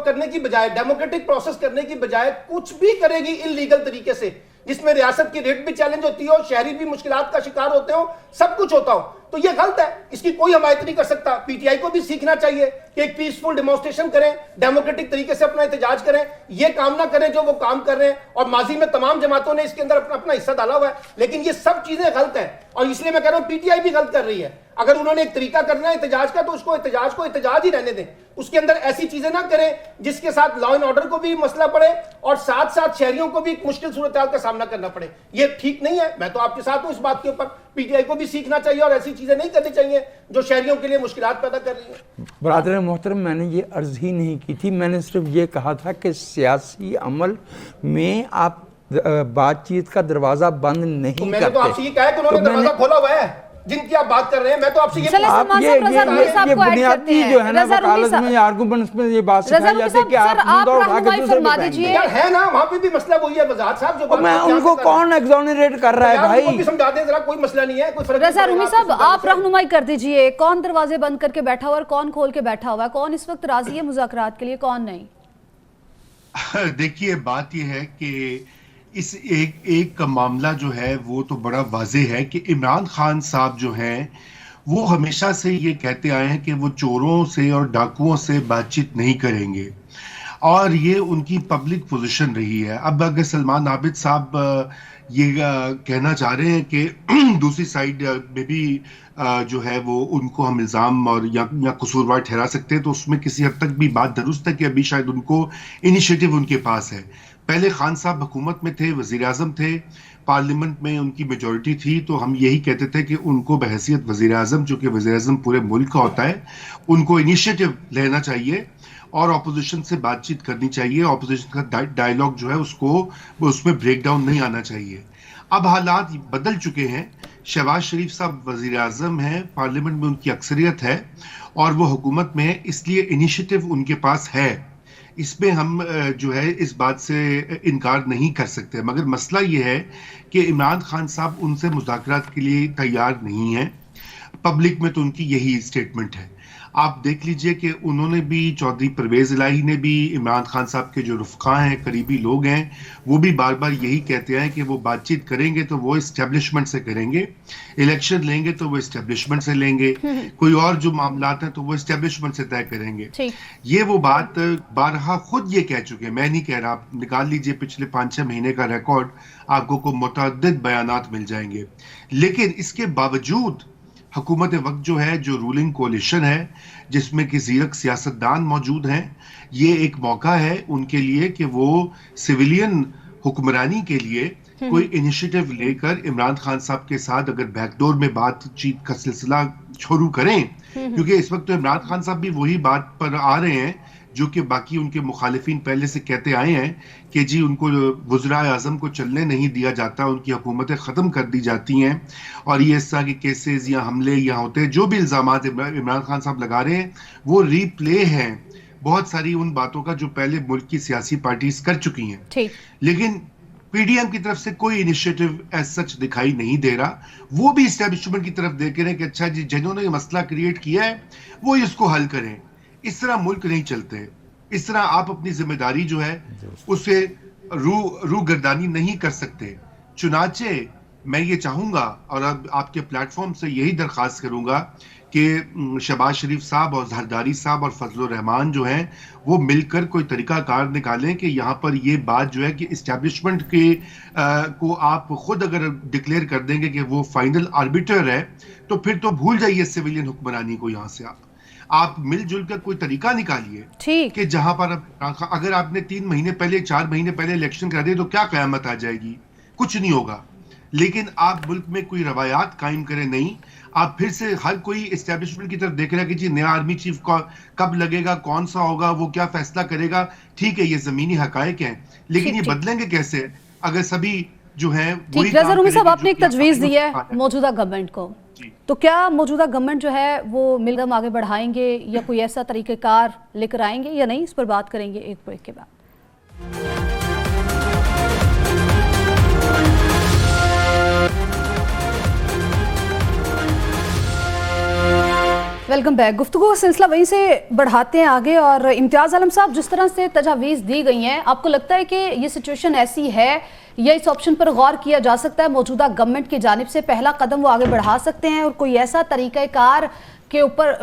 کرنے کی بجائے, ڈیموکریٹک پروسیس کرنے کی بجائے کچھ بھی کرے گی انلیگل طریقے سے, جس میں ریاست کی ریٹ بھی چیلنج ہوتی ہو, شہری بھی مشکلات کا شکار ہوتے ہو, سب کچھ ہوتا ہو, تو یہ غلط ہے. اس کی کوئی حمایت نہیں کر سکتا. پی ٹی آئی کو بھی سیکھنا چاہیے کہ ایک پیسفل ڈیمونسٹریشن کریں, ڈیموکریٹک طریقے سے اپنا احتجاج کریں, یہ کام نہ کریں جو وہ کام کر رہے ہیں. اور ماضی میں تمام جماعتوں نے اس کے اندر اپنا حصہ ڈالا ہوا ہے, لیکن یہ سب چیزیں غلط ہیں. اور اس لیے میں کہہ رہا ہوں پی ٹی آئی بھی غلط کر رہی ہے. اگر انہوں نے ایک طریقہ کرنا ہے احتجاج کا, تو اس کو احتجاج ہی رہنے دیں. اس کے اندر ایسی چیزیں نہ کریں جس کے ساتھ لا اینڈ آرڈر کو بھی مسئلہ پڑے اور ساتھ ساتھ شہریوں کو بھی ایک مشکل صورتحال کا سامنا کرنا پڑے. یہ ٹھیک نہیں ہے. میں تو آپ کے ساتھ ہوں اس بات کے اوپر. پی ٹی آئی کو بھی سیکھنا چاہیے اور ایسی چیزیں نہیں کرنی چاہیے جو شہریوں کے لیے مشکلات پیدا کر رہی ہیں. برادر محترم, میں نے یہ عرض ہی نہیں کی تھی. میں نے صرف یہ کہا تھا کہ سیاسی عمل میں آپ بات چیت کا دروازہ بند نہیں کرتے. میں نے تو آپ سے یہ کہا کہ انہوں نے دروازہ کھولا ہوا ہے جن کی آپ بات کر رہے ہیں. میں تو آپ سے یہ بنیادی جو ہے نا وکالت میں آرگومنٹس میں یہ بات سکھائی جاتی ہے کہ آپ رہنمائی فرما دیجئے. ہے نا وہاں پہ بھی مسئلہ وہی ہے وزارت صاحب جو میں ان کو کون ایگزونریٹ کر رہا ہے بھائی, سمجھا دیں ذرا, کوئی مسئلہ نہیں ہے. رضا رومی صاحب آپ رہنمائی کر دیجئے, کون دروازے بند کر کے بیٹھا ہوا اور کون کھول کے بیٹھا ہوا ہے, کون اس وقت راضی ہے مذاکرات کے لیے, کون نہیں؟ دیکھیے بات یہ ہے کہ اس ایک معاملہ جو ہے وہ تو بڑا واضح ہے کہ عمران خان صاحب جو ہیں وہ ہمیشہ سے یہ کہتے آئے ہیں کہ وہ چوروں سے اور ڈاکوؤں سے بات چیت نہیں کریں گے, اور یہ ان کی پبلک پوزیشن رہی ہے. اب اگر سلمان عابد صاحب یہ کہنا چاہ رہے ہیں کہ دوسری سائیڈ میں بھی جو ہے وہ ان کو ہم الزام اور یا قصوروار ٹھہرا سکتے ہیں, تو اس میں کسی حد تک بھی بات درست ہے کہ ابھی شاید ان کو انیشیٹو ان کے پاس ہے. پہلے خان صاحب حکومت میں تھے, وزیر اعظم تھے, پارلیمنٹ میں ان کی میجورٹی تھی, تو ہم یہی کہتے تھے کہ ان کو بحیثیت وزیر اعظم, جو کہ وزیر اعظم پورے ملک کا ہوتا ہے, ان کو انیشیٹو لینا چاہیے اور اپوزیشن سے بات چیت کرنی چاہیے. اپوزیشن کا ڈائیلاگ جو ہے اس میں بریک ڈاؤن نہیں آنا چاہیے. اب حالات بدل چکے ہیں. شہباز شریف صاحب وزیر اعظم ہیں, پارلیمنٹ میں ان کی اکثریت ہے اور وہ حکومت میں ہے, اس لیے انیشیٹو ان کے پاس ہے. اس میں ہم جو ہے اس بات سے انکار نہیں کر سکتے, مگر مسئلہ یہ ہے کہ عمران خان صاحب ان سے مذاکرات کے لیے تیار نہیں ہیں. پبلک میں تو ان کی یہی اسٹیٹمنٹ ہے. آپ دیکھ لیجئے کہ انہوں نے بھی, چودھری پرویز الہی نے بھی, عمران خان صاحب کے جو رفقا ہیں, قریبی لوگ ہیں, وہ بھی بار بار یہی کہتے ہیں کہ وہ بات چیت کریں گے تو وہ اسٹیبلشمنٹ سے کریں گے, الیکشن لیں گے تو وہ اسٹیبلشمنٹ سے لیں گے, کوئی اور جو معاملات ہیں تو وہ اسٹیبلشمنٹ سے طے کریں گے. یہ وہ بات بارہا خود یہ کہہ چکے ہیں, میں نہیں کہہ رہا. آپ نکال لیجئے پچھلے 5-6 مہینے کا ریکارڈ, آپ کو متعدد بیانات مل جائیں گے. لیکن اس کے باوجود حکومت وقت جو ہے, جو رولنگ کولیشن ہے جس میں کہ زیرک سیاستدان موجود ہیں, یہ ایک موقع ہے ان کے لیے کہ وہ سویلین حکمرانی کے لیے کوئی انیشیٹو لے کر عمران خان صاحب کے ساتھ اگر بیک ڈور میں بات چیت کا سلسلہ شروع کریں، کیونکہ اس وقت تو عمران خان صاحب بھی وہی بات پر آ رہے ہیں جو کہ باقی ان کے مخالفین پہلے سے کہتے آئے ہیں کہ جی ان کو وزراء اعظم کو چلنے نہیں دیا جاتا، ان کی حکومتیں ختم کر دی جاتی ہیں، اور یہ اس طرح کے کیسز یا حملے یا ہوتے ہیں، جو بھی الزامات عمران خان صاحب لگا رہے ہیں وہ ری پلے ہیں بہت ساری ان باتوں کا جو پہلے ملک کی سیاسی پارٹیز کر چکی ہیں. لیکن پی ڈی ایم کی طرف سے کوئی انیشیٹو ایز سچ دکھائی نہیں دے رہا. وہ بھی اسٹیبلشمنٹ کی طرف دیکھ رہے ہیں کہ اچھا جی جنہوں نے یہ مسئلہ کریٹ کیا ہے وہ اس کو حل کریں. اس طرح ملک نہیں چلتے، اس طرح آپ اپنی ذمہ داری جو ہے اسے روح گردانی نہیں کر سکتے. چنانچہ میں یہ چاہوں گا اور اب آپ کے پلیٹ فارم سے یہی درخواست کروں گا کہ شہباز شریف صاحب اور زرداری صاحب اور فضل الرحمان جو ہیں وہ مل کر کوئی طریقہ کار نکالیں کہ یہاں پر یہ بات جو ہے کہ اسٹیبلشمنٹ کے کو آپ خود اگر ڈکلیئر کر دیں گے کہ وہ فائنل آربیٹر ہے تو پھر تو بھول جائیے سویلین حکمرانی کو. یہاں سے آپ مل جل کر کوئی طریقہ نکالیے کہ جہاں پر اگر آپ نے 3 مہینے پہلے 4 مہینے پہلے الیکشن کرا دے تو کیا قیامت آ جائے گی؟ کچھ نہیں ہوگا. لیکن آپ ملک میں کوئی روایات قائم کریں نہیں. آپ پھر سے ہر کوئی اسٹیبلشمنٹ کی طرف دیکھ رہا ہے کہ جی نیا آرمی چیف کب لگے گا، کون سا ہوگا، وہ کیا فیصلہ کرے گا. ٹھیک ہے یہ زمینی حقائق ہیں لیکن یہ بدلیں گے کیسے اگر سبھی جو ہیں وہی کام رضا رومی صاحب آپ نے ایک کریں تجویز دی ہے موجودہ گورنمنٹ کو، تو کیا موجودہ گورنمنٹ جو ہے وہ مل کر آگے بڑھائیں گے یا کوئی ایسا طریقہ کار لے کر آئیں گے یا نہیں؟ اس پر بات کریں گے ایک بریک کے بعد. Welcome back. گفتگو کا سلسلہ وہیں سے بڑھاتے ہیں آگے. اور امتیاز عالم صاحب، جس طرح سے تجاویز دی گئی ہیں، آپ کو لگتا ہے کہ یہ سچویشن ایسی ہے یا اس آپشن پر غور کیا جا سکتا ہے موجودہ گورنمنٹ کی جانب سے؟ پہلا قدم وہ آگے بڑھا سکتے ہیں اور کوئی ایسا طریقہ کار کے اوپر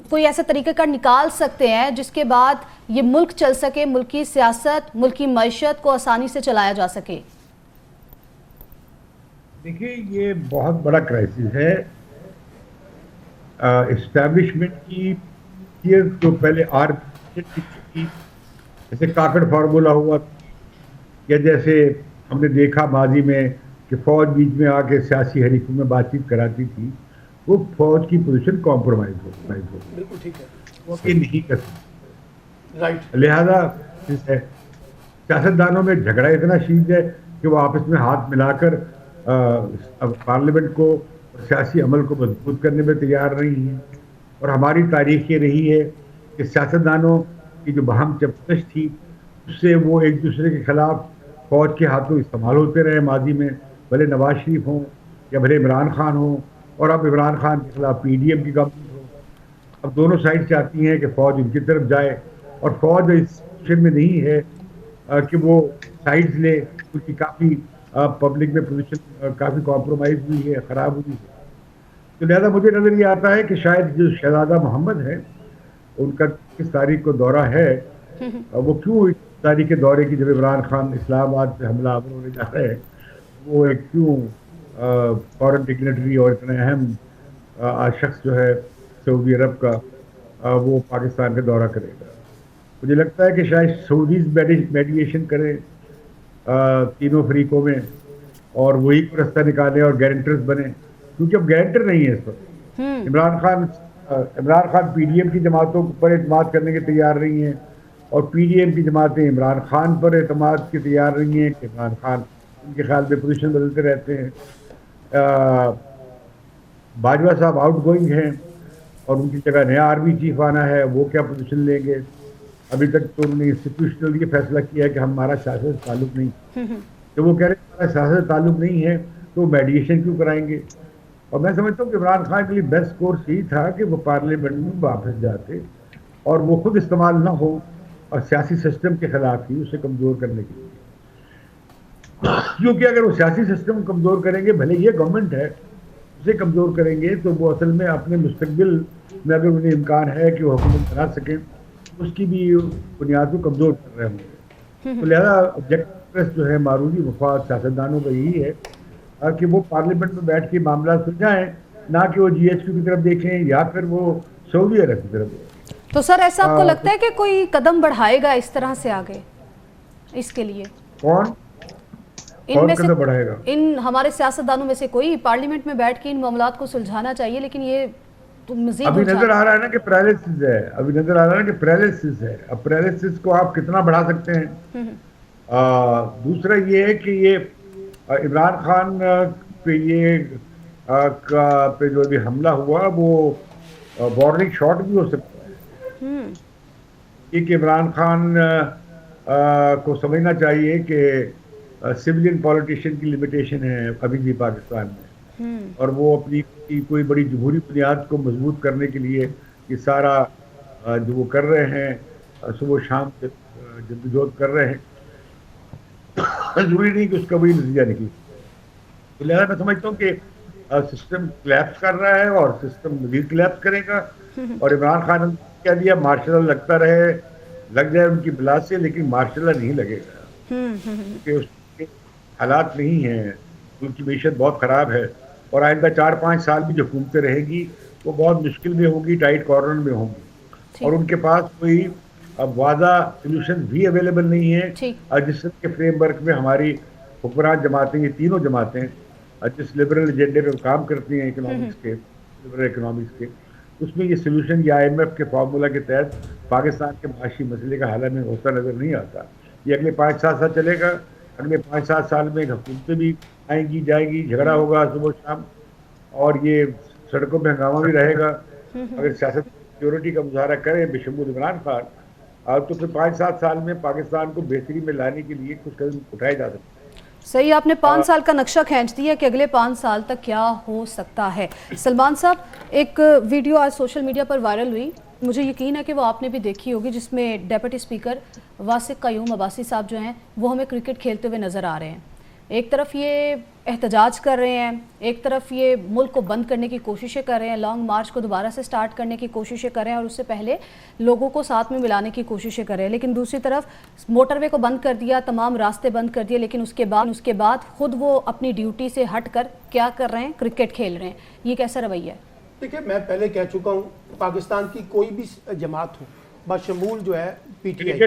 کوئی ایسا طریقہ کار نکال سکتے ہیں جس کے بعد یہ ملک چل سکے، ملکی سیاست، ملکی معیشت کو آسانی سے چلایا جا سکے؟ دیکھیے یہ بہت بڑا کرائسس ہے. اسٹیبلشمنٹ کی جو پہلے جیسے کاکڑ فارمولا ہوا یا جیسے ہم نے دیکھا ماضی میں کہ فوج بیچ میں آ کے سیاسی حریفوں میں بات چیت کراتی تھی، وہ فوج کی پوزیشن کمپرومائز ہو وہ نہیں کر سکتی. لہذا سیاستدانوں میں جھگڑا اتنا شدید ہے کہ وہ آپس میں ہاتھ ملا کر پارلیمنٹ کو سیاسی عمل کو مضبوط کرنے میں تیار نہیں ہیں. اور ہماری تاریخ یہ رہی ہے کہ سیاستدانوں کی جو باہم چپش تھی اس سے وہ ایک دوسرے کے خلاف فوج کے ہاتھوں استعمال ہوتے رہے ماضی میں، بھلے نواز شریف ہوں یا بھلے عمران خان ہوں، اور اب عمران خان کے خلاف پی ڈی ایم کی گورنمنٹ ہو. اب دونوں سائڈ چاہتی ہیں کہ فوج ان کی طرف جائے، اور فوج اس سچویشن میں نہیں ہے کہ وہ سائڈز لے، کیونکہ کافی پبلک میں پوزیشن کافی کمپرومائز ہوئی ہے، خراب ہوئی ہے. تو لہذا مجھے نظر یہ آتا ہے کہ شاید جو شہزادہ محمد ہے ان کا کس تاریخ کو دورہ ہے، وہ کیوں اس تاریخ کے دورے کی جب عمران خان اسلام آباد سے حملہ آور ہونے جا رہے ہیں، وہ ایک کیوں فورن ڈگنیٹری اور اتنا اہم شخص جو ہے سعودی عرب کا وہ پاکستان کا دورہ کرے گا. مجھے لگتا ہے کہ شاید سعودیز میڈیشن کریں تینوں فریقوں میں اور وہی کو رستہ نکالیں اور گارنٹرز بنے، کیونکہ اب گارنٹر نہیں ہے اس وقت. Imran Khan P D M کی جماعتوں پر اعتماد کرنے کے تیار نہیں ہیں، اور پی ڈی ایم کی جماعتیں عمران خان پر اعتماد کے تیار نہیں ہیں کہ عمران خان ان کے خیال میں پوزیشن بدلتے رہتے ہیں. باجوہ صاحب آؤٹ گوئنگ ہیں اور ان کی جگہ نیا آرمی چیف آنا ہے، وہ کیا پوزیشن لیں گے؟ ابھی تک تو انہوں نے انسٹیٹیوشنل یہ فیصلہ کیا ہے کہ ہمارا سیاست تعلق نہیں. تو وہ کہہ رہے ہیں ہمارا سیاست تعلق نہیں ہے تو میڈیشن کیوں کرائیں گے؟ اور میں سمجھتا ہوں کہ عمران خان کے لیے بیسٹ کورس یہی تھا کہ وہ پارلیمنٹ میں واپس جاتے اور وہ خود استعمال نہ ہو اور سیاسی سسٹم کے خلاف ہی اسے کمزور کرنے کے لیے. کیونکہ اگر وہ سیاسی سسٹم کمزور کریں گے، بھلے یہ گورنمنٹ ہے اسے کمزور کریں گے، تو وہ اصل میں اپنے مستقبل میں اگر انہیں امکان ہے کہ وہ حکومت بنا سکیں اس کی بھی بنیاد کو کمزور کر رہے ہوں گے. تو لہٰذا آبجیکٹو جو ہے معروضی مفاد سیاستدانوں کا یہی ہے کہ وہ پارلیمنٹ میں بیٹھ کے معاملات سلجھائیں، نہ کہ وہ جی ایچ کیو کی طرف دیکھیں یا پھر وہ سعودی عرب کی طرف دیکھیں. تو سر ایسا آپ کو لگتا ہے کہ کوئی قدم بڑھائے گا اس طرح سے آگے اس کے لیے؟ کون؟ ان میں قدم بڑھائے گا. ان ہمارے سیاستدانوں میں سے کوئی پارلیمنٹ میں بیٹھ کے ان معاملات کو سلجھانا چاہیے، لیکن یہ تو مزید ابھی نظر آ رہا ہے نا کہ پیرالسس ہے، ابھی نظر آ رہا ہے کہ پیرالسس ہے. اب پیرالسس کو آپ کتنا بڑھا سکتے ہیں؟ دوسرا یہ ہے کہ یہ عمران خان پہ پہ جو ابھی حملہ ہوا وہ وارننگ شاٹ بھی ہو سکتا ہے. یہ کہ عمران خان کو سمجھنا چاہیے کہ سویلین پولیٹیشین کی لمیٹیشن ہے ابھی بھی پاکستان میں، اور وہ اپنی کوئی بڑی جمہوری بنیاد کو مضبوط کرنے کے لیے یہ سارا جو وہ کر رہے ہیں، صبح و شام جدوجہد کر رہے ہیں، ضروری نہیں کہ اس کا وہی نتیجہ نکلے. تو لہٰذا میں سمجھتا ہوں کہ سسٹم کلیپس کر رہا ہے اور سسٹم مزید کلیپس کرے گا. اور عمران خان نے کہہ دیا مارشل لا لگتا رہے، لگ جائے ان کی بلا سے، لیکن مارشل لا نہیں لگے گا کیونکہ اس کے حالات نہیں ہیں، ان کی معیشت بہت خراب ہے، اور آئندہ 4-5 سال بھی جو حکومتیں رہیں گی وہ بہت مشکل میں ہوں گی، ٹائٹ کارنر میں ہوں گی، اور ان کے پاس کوئی اب واضح سولوشن بھی اویلیبل نہیں ہے. جس کے فریم ورک میں ہماری حکمران جماعتیں، یہ تینوں جماعتیں جس لبرل ایجنڈے پہ کام کرتی ہیں اکنامکس کے، لبرل اکنامکس کے، اس میں یہ سولوشن یا IMF کے فارمولا کے تحت پاکستان کے معاشی مسئلے کا حل میں ہوتا نظر نہیں آتا. یہ اگلے 5-7 سال چلے گا. اگلے 5-7 سال میں حکومتیں بھی آئیں گی جائیں گی، جھگڑا ہوگا صبح شام، اور یہ سڑکوں پہ ہنگامہ بھی رہے گا. اگر سیاست سیکورٹی کا مظاہرہ کرے بشمول عمران خان تو پھر 5-7 سال میں پاکستان کو بہتری میں لانے کے لیے کچھ قدم اٹھائے جا سکتے ہیں. صحیح، آپ نے 5 سال کا نقشہ کھینچ دیا کہ اگلے 5 سال تک کیا ہو سکتا ہے. سلمان صاحب، ایک ویڈیو آج سوشل میڈیا پر وائرل ہوئی، مجھے یقین ہے کہ وہ آپ نے بھی دیکھی ہوگی، جس میں ڈیپٹی اسپیکر واسق قیوم عباسی صاحب جو ہیں وہ ہمیں کرکٹ کھیلتے ہوئے نظر آ رہے ہیں. ایک طرف یہ احتجاج کر رہے ہیں، ایک طرف یہ ملک کو بند کرنے کی کوششیں کر رہے ہیں، لانگ مارچ کو دوبارہ سے سٹارٹ کرنے کی کوششیں کر رہے ہیں، اور اس سے پہلے لوگوں کو ساتھ میں ملانے کی کوششیں کر رہے ہیں. لیکن دوسری طرف موٹر وے کو بند کر دیا، تمام راستے بند کر دیے، لیکن اس کے بعد خود وہ اپنی ڈیوٹی سے ہٹ کر کیا کر رہے ہیں؟ کرکٹ کھیل رہے ہیں. یہ کیسا رویہ ہے؟ دیکھیں، میں پہلے کہہ چکا ہوں، پاکستان کی کوئی بھی جماعت ہو، بشمول جو ہے PTI،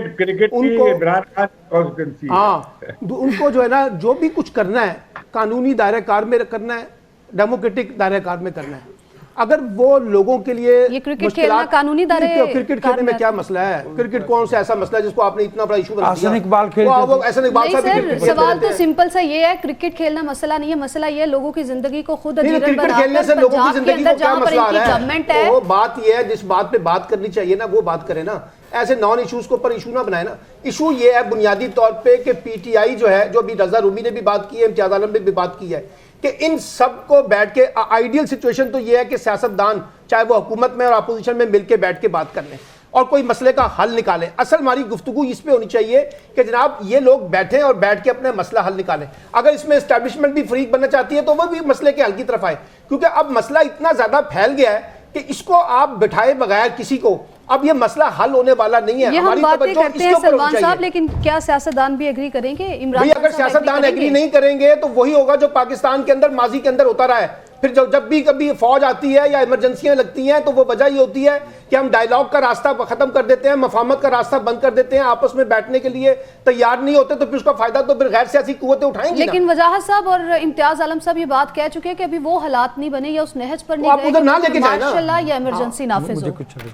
ان کو جو ہے نا جو بھی کچھ کرنا ہے قانونی دائرہ کار میں کرنا ہے، ڈیموکریٹک دائرہ کار میں کرنا ہے. اگر وہ لوگوں کے لیے یہ کرکٹ کھیلنا قانونی دائرے، کرکٹ کھیلنے میں کیا مسئلہ ہے؟ کرکٹ کون سا ایسا مسئلہ ہے جس کو آپ نے اتنا بڑا ایشو بنا دیا؟ حسن اقبال نہیں سر، سوال تو سمپل سا یہ ہے، کرکٹ کھیلنا مسئلہ نہیں ہے، مسئلہ یہ ہے لوگوں کی زندگی کو خود اجیرن بنا کر پنجاب کے اندر جہاں پر ان کی گورنمنٹ ہے. وہ بات یہ ہے جس بات پہ بات کرنی چاہیے نا وہ بات کرے نا، ایسے نان ایشوز کو پر ایشو نہ بنائے نا. ایشو یہ ہے بنیادی طور پہ کہ PTI جو ہے، جو ابھی رضا رومی نے بھی بات کی ہے، امتیاز عالم نے بھی بات کی ہے، کہ ان سب کو بیٹھ کے آئیڈیل سچویشن تو یہ ہے کہ سیاستدان چاہے وہ حکومت میں اور اپوزیشن میں مل کے بیٹھ کے بات کر لیں اور کوئی مسئلے کا حل نکالیں. اصل ہماری گفتگو اس پہ ہونی چاہیے کہ جناب یہ لوگ بیٹھیں اور بیٹھ کے اپنا مسئلہ حل نکالیں. اگر اس میں اسٹیبلشمنٹ بھی فریق بننا چاہتی ہے تو وہ بھی مسئلے کے حل کی طرف آئے، کیونکہ اب مسئلہ اتنا زیادہ پھیل گیا ہے کہ اس کو آپ بٹھائے بغیر کسی کو، اب یہ مسئلہ حل ہونے والا نہیں ہے. یہ ہم باتیں کرتے ہیں سلمان صاحب، لیکن کیا سیاستدان بھی ایگری کریں گے؟ عمران اگر سیاستدان ایگری نہیں کریں گے تو وہی ہوگا جو پاکستان کے اندر ماضی کے اندر ہوتا رہا ہے. پھر جب بھی کبھی فوج آتی ہے یا ایمرجنسیاں لگتی ہیں تو وہ وجہ یہ ہوتی ہے کہ ہم ڈائیلاگ کا راستہ ختم کر دیتے ہیں، مفاہمت کا راستہ بند کر دیتے ہیں، آپس میں بیٹھنے کے لیے تیار نہیں ہوتے، تو پھر اس کا فائدہ تو پھر غیر سیاسی قوتیں اٹھائیں گی. لیکن وجاہت صاحب اور امتیاز عالم صاحب یہ بات کہہ چکے کہ ابھی وہ حالات نہیں بنے یا اس نہج پر نہیں گئے کہ مارشل لا یا ایمرجنسی نافذ ہو.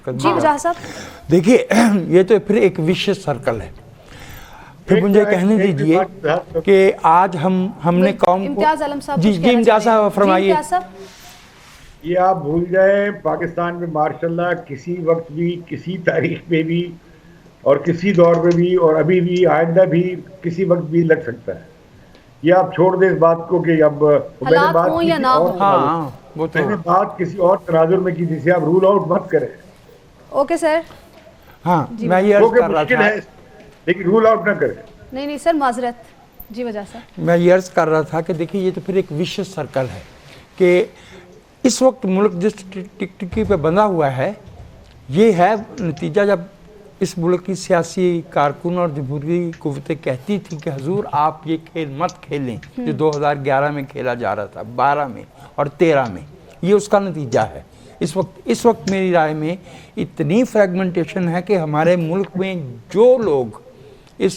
جی وجاہت صاحب، دیکھیے یہ تو پھر ایک وشیس سرکل ہے. پھر مجھے کہنے دیجئے کہ آج ہم نے قوم کو، امتیاز عالم صاحب جی امتیاز صاحب فرمائیے. یہ آپ بھول جائیں پاکستان میں مارشل لا کسی وقت بھی، کسی تاریخ میں بھی، اور کسی دور میں بھی، اور ابھی بھی، آئندہ بھی کسی وقت بھی لگ سکتا ہے. یہ آپ چھوڑ دیں اس بات کو کہ اب میں نے بات کسی اور تناظر میں کی جسے آپ رول آؤٹ مت کریں. Okay sir. ہاں میں یہ عرض کر رہا تھا، لیکن رول آؤٹ نہ کریں. نہیں سر معذرت. جی وجہ صاحب، میں یہ عرض کر رہا تھا کہ دیکھیے یہ تو پھر ایک وشیس سرکل ہے کہ اس وقت ملک جس ٹکٹکی پہ بندھا ہوا ہے، یہ ہے نتیجہ جب اس ملک کی سیاسی کارکن اور جمہوری قوتیں کہتی تھیں کہ حضور آپ یہ کھیل مت کھیلیں جو 2011 میں کھیلا جا رہا تھا، 12 میں اور 13 میں. یہ اس کا نتیجہ ہے. اس وقت میری رائے میں اتنی فریگمنٹیشن ہے کہ ہمارے ملک میں جو لوگ اس